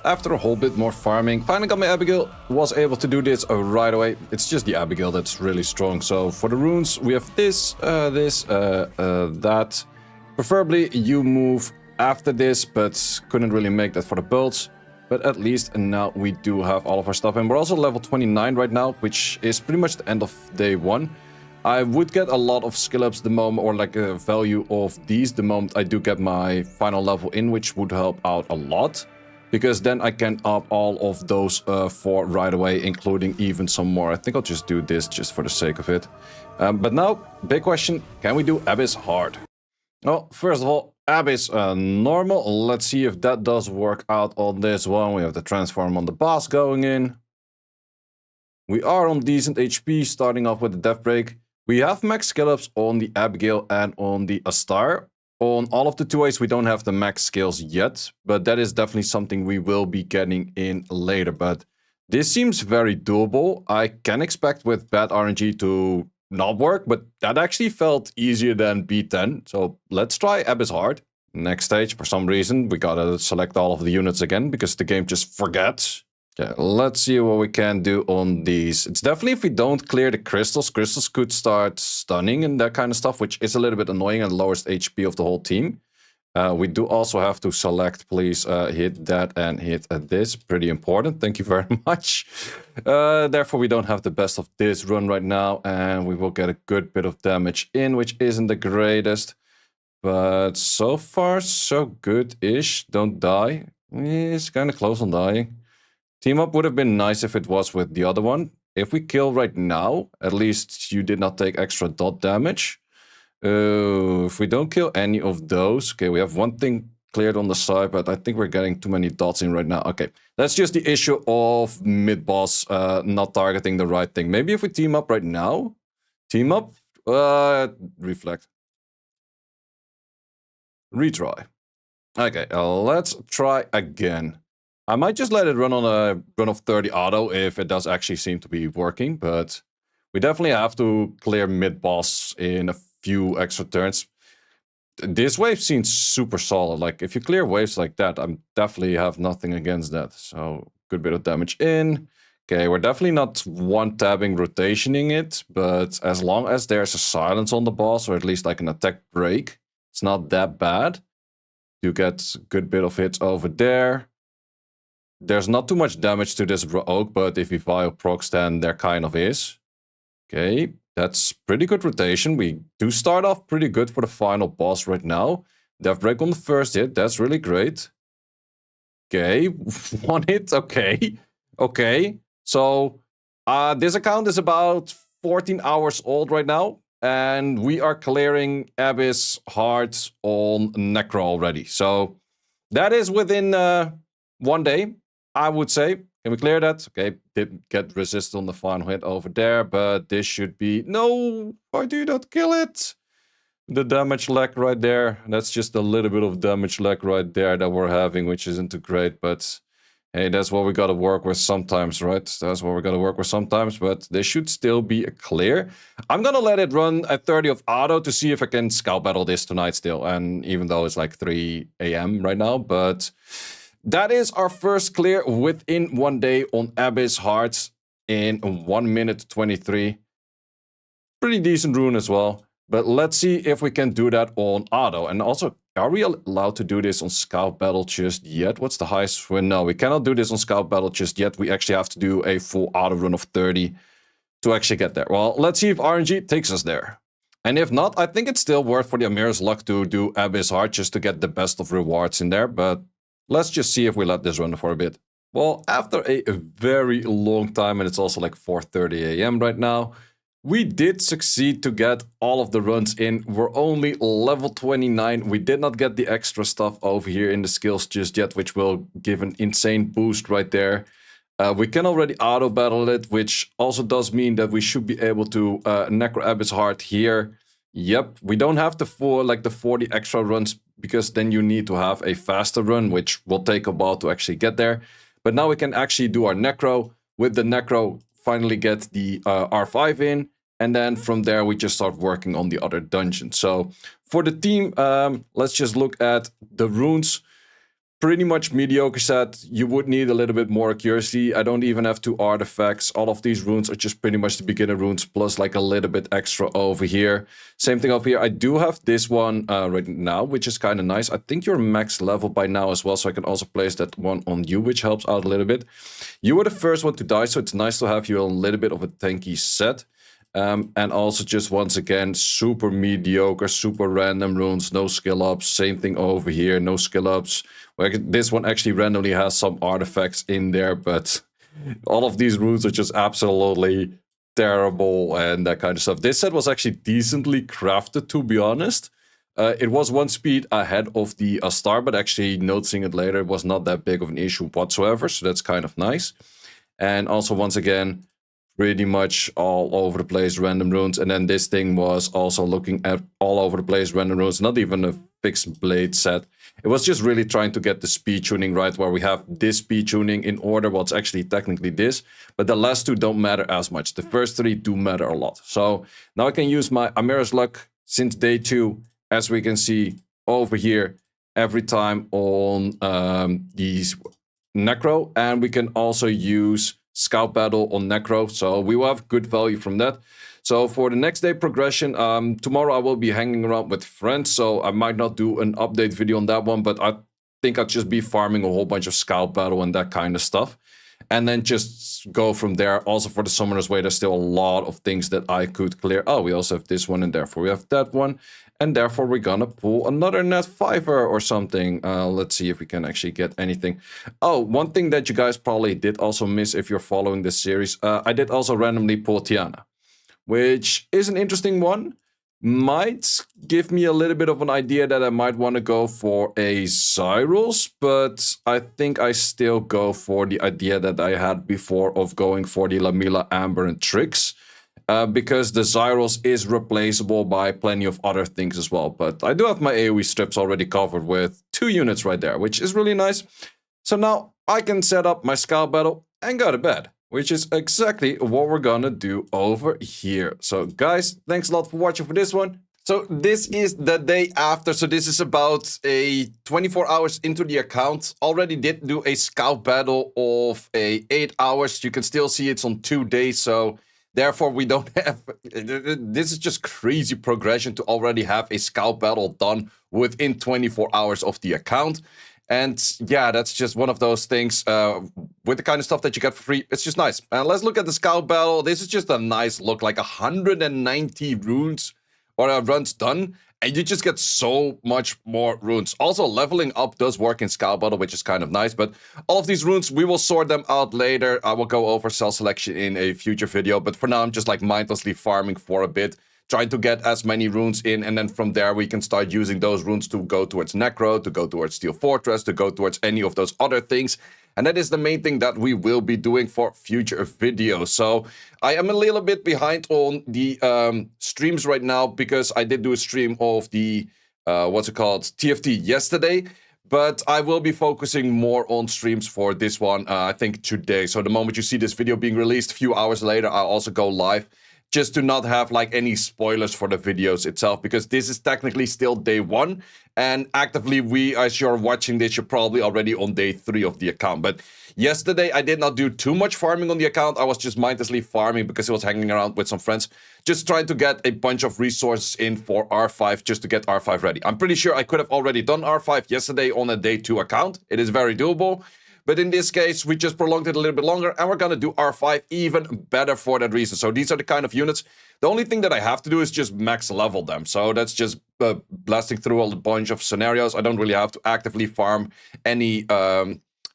After a whole bit more farming, finally got my Abigail, was able to do this right away. It's just the Abigail that's really strong. So for the runes, we have this, that. Preferably you move after this, but couldn't really make that for the builds. But at least now we do have all of our stuff. And we're also level 29 right now, which is pretty much the end of day 1. I would get a lot of skill ups the moment, or like a value of these the moment I do get my final level in, which would help out a lot. Because then I can up all of those 4 right away, including even some more. I think I'll just do this just for the sake of it. But now, big question, can we do Abyss hard? Well, first of all, Abyss normal. Let's see if that does work out on this one. We have the transform on the boss going in. We are on decent HP, starting off with the Death Break. We have max skill ups on the Abigail and on the Astar. On all of the 2As, we don't have the max skills yet, but that is definitely something we will be getting in later. But this seems very doable. I can expect with bad RNG to not work, but that actually felt easier than B10. So let's try Abyss hard. Next stage, for some reason, we gotta select all of the units again because the game just forgets. Okay, let's see what we can do on these. It's definitely if we don't clear the crystals, crystals could start stunning and that kind of stuff, which is a little bit annoying and lowers the HP of the whole team. We do also have to select, please hit that and hit this. Pretty important. Thank you very much. Therefore, we don't have the best of this run right now, and we will get a good bit of damage in, which isn't the greatest. But so far, so good-ish. Don't die. It's kind of close on dying. Team up would have been nice if it was with the other one. If we kill right now, at least you did not take extra dot damage. If we don't kill any of those, okay, we have one thing cleared on the side, but I think we're getting too many dots in right now. Okay, that's just the issue of mid-boss not targeting the right thing. Maybe if we team up right now, team up, reflect. Retry. Okay, let's try again. I might just let it run on a run of 30 auto if it does actually seem to be working, but we definitely have to clear mid-boss in a few extra turns. This wave seems super solid. Like, if you clear waves like that, I'm definitely have nothing against that. So, good bit of damage in. Okay, we're definitely not one-tabbing, rotationing it, but as long as there's a silence on the boss, or at least like an attack break, it's not that bad. You get a good bit of hits over there. There's not too much damage to this oak, but if you file procs, then there kind of is. Okay, that's pretty good rotation. We do start off pretty good for the final boss right now. Death break on the first hit, that's really great. Okay, 1 hit, okay. Okay, so this account is about 14 hours old right now. And we are clearing Abyss hard on Necro already. So that is within 1 day, I would say. Can we clear that? Okay, didn't get resist on the final hit over there, but this should be... No, why do you not kill it? The damage lag right there. That's just a little bit of damage lag right there that we're having, which isn't too great, but... Hey, that's what we gotta work with sometimes, right? That's what we gotta work with sometimes, but this should still be a clear. I'm gonna let it run at 30 of auto to see if I can scout battle this tonight still. And even though it's like 3 AM right now, but that is our first clear within 1 day on Abyss Hearts in 1 minute 23. Pretty decent rune as well. But let's see if we can do that on auto. And also, are we allowed to do this on Scout Battle just yet? What's the highest win? No, we cannot do this on Scout Battle just yet. We actually have to do a full auto run of 30 to actually get there. Well, let's see if RNG takes us there. And if not, I think it's still worth for the Amir's luck to do Abyss hard just to get the best of rewards in there. But let's just see if we let this run for a bit. Well, after a very long time, and it's also like 4:30 AM right now, we did succeed to get all of the runs in. We're only level 29. We did not get the extra stuff over here in the skills just yet, which will give an insane boost right there. We can already auto battle it, which also does mean that we should be able to Necro Abyss hard here. Yep, we don't have the 40 extra runs because then you need to have a faster run, which will take a while to actually get there. But now we can actually do our Necro. With the Necro, finally get the R5 in, and then from there we just start working on the other dungeons. So for the team, let's just look at the runes. pretty much mediocre set. You would need a little bit more accuracy. I don't even have 2 artifacts. All of these runes are just pretty much the beginner runes plus like a little bit extra over here. Same thing over here. I do have this one right now, which is kind of nice. I think you're max level by now as well, so I can also place that one on you, which helps out a little bit. You were the first one to die, so it's nice to have you a little bit of a tanky set. And also just once again, super mediocre, super random runes, no skill ups. Same thing over here, no skill ups. Well, this one actually randomly has some artifacts in there, but all of these runes are just absolutely terrible and that kind of stuff. This set was actually decently crafted, to be honest. It was 1 speed ahead of the Astar, but actually noticing it later, it was not that big of an issue whatsoever, so that's kind of nice. And also, once again, pretty much all over the place random runes. And then this thing was also looking at all over the place random runes, not even a fixed blade set. It was just really trying to get the speed tuning right, where we have this speed tuning in order. Well, it's actually technically this, but the last 2 don't matter as much. The first 3 do matter a lot. So now I can use my Amira's Luck since day 2, as we can see over here, every time on these Necro. And we can also use Scout Battle on Necro, so we will have good value from that. So for the next day progression, tomorrow I will be hanging around with friends, so I might not do an update video on that one, but I think I'll just be farming a whole bunch of Scout Battle and that kind of stuff. And then just go from there. Also for the Summoner's Way, there's still a lot of things that I could clear. Oh, we also have this one, and therefore we have that one. And therefore we're gonna pull another net 5er or something. Let's see if we can actually get anything. Oh, one thing that you guys probably did also miss if you're following this series. I did also randomly pull Tiana, which is an interesting one. Might give me a little bit of an idea that I might want to go for a Zyrus, but I think I still go for the idea that I had before of going for the Lamila, Amber, and Trix. Because the Zyrus is replaceable by plenty of other things as well. But I do have my AoE strips already covered with 2 units right there, which is really nice. So now I can set up my Scout Battle and go to bed, which is exactly what we're gonna do over here. So guys, thanks a lot for watching for this one. So this is the day after, so this is about a 24 hours into the account. Already did do a Scout Battle of 8 hours. You can still see it's on 2 days, so therefore, we don't have... This is just crazy progression to already have a Scout Battle done within 24 hours of the account. And yeah, that's just one of those things with the kind of stuff that you get for free. It's just nice. And let's look at the Scout Battle. This is just a nice look, like 190 runes or runs done. And you just get so much more runes. Also, leveling up does work in Scout Battle, which is kind of nice. But all of these runes, we will sort them out later. I will go over cell selection in a future video. But for now, I'm just like mindlessly farming for a bit, trying to get as many runes in. And then from there, we can start using those runes to go towards Necro, to go towards Steel Fortress, to go towards any of those other things. And that is the main thing that we will be doing for future videos. So I am a little bit behind on the streams right now because I did do a stream of the, TFT yesterday. But I will be focusing more on streams for this one, I think today. So the moment you see this video being released, a few hours later, I'll also go live. Just to not have like any spoilers for the videos itself, because this is technically still day 1. And actively, as you're watching this, you're probably already on day 3 of the account. But yesterday, I did not do too much farming on the account. I was just mindlessly farming because I was hanging around with some friends, just trying to get a bunch of resources in for R5, just to get R5 ready. I'm pretty sure I could have already done R5 yesterday on a day 2 account. It is very doable. But in this case, we just prolonged it a little bit longer, and we're going to do R5 even better for that reason. So these are the kind of units. The only thing that I have to do is just max level them. So that's just blasting through a bunch of scenarios. I don't really have to actively farm any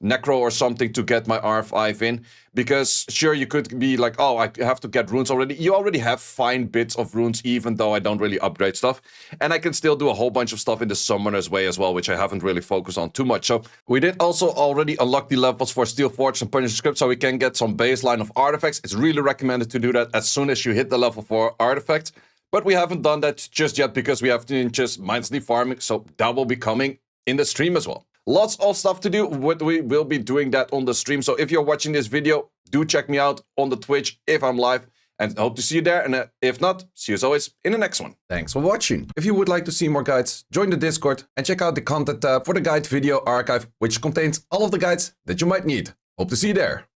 Necro or something to get my R5 in. Because sure, you could be like, oh, I have to get runes already. You already have fine bits of runes, even though I don't really upgrade stuff. And I can still do a whole bunch of stuff in the Summoner's Way as well, which I haven't really focused on too much. So we did also already unlock the levels for Steel Fortress and Punisher Script, so we can get some baseline of artifacts. It's really recommended to do that as soon as you hit the level for artifacts. But we haven't done that just yet because we have to just mindlessly farming, so that will be coming in the stream as well. Lots of stuff to do, but we will be doing that on the stream. So if you're watching this video, do check me out on the Twitch if I'm live. And hope to see you there. And if not, see you as always in the next one. Thanks for watching. If you would like to see more guides, join the Discord and check out the content tab for the guide video archive, which contains all of the guides that you might need. Hope to see you there.